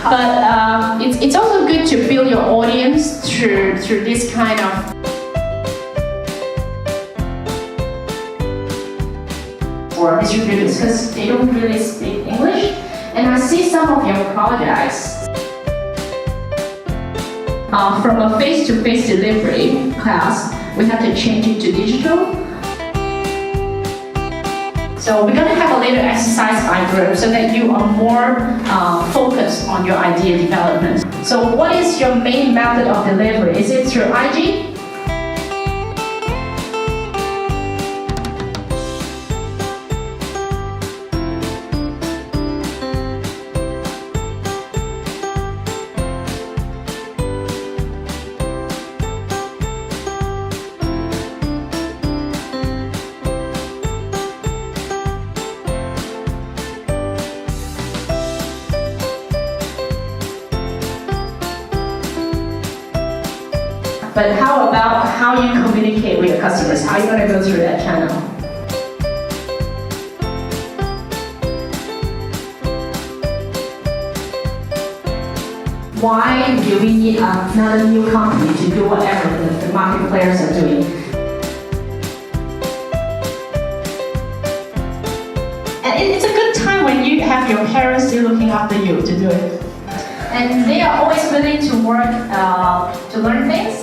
But it's also good to build your audience through this kind of or distributors, because they don't really speak English. And I see some of your projects from a face-to-face delivery class, we have to change it to digital. So we're going to have a little exercise by group so that you are more focused on your idea development. So what is your main method of delivery? Is it through IG? But how about how you communicate with your customers? How are you going to go through that channel? Why do we need another new company to do whatever the market players are doing? And it's a good time when you have your parents still looking after you to do it. And they are always willing to work to learn things.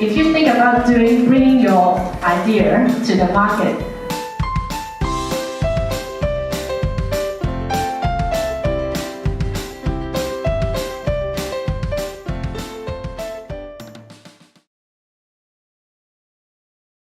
If you think about bringing your idea to the market,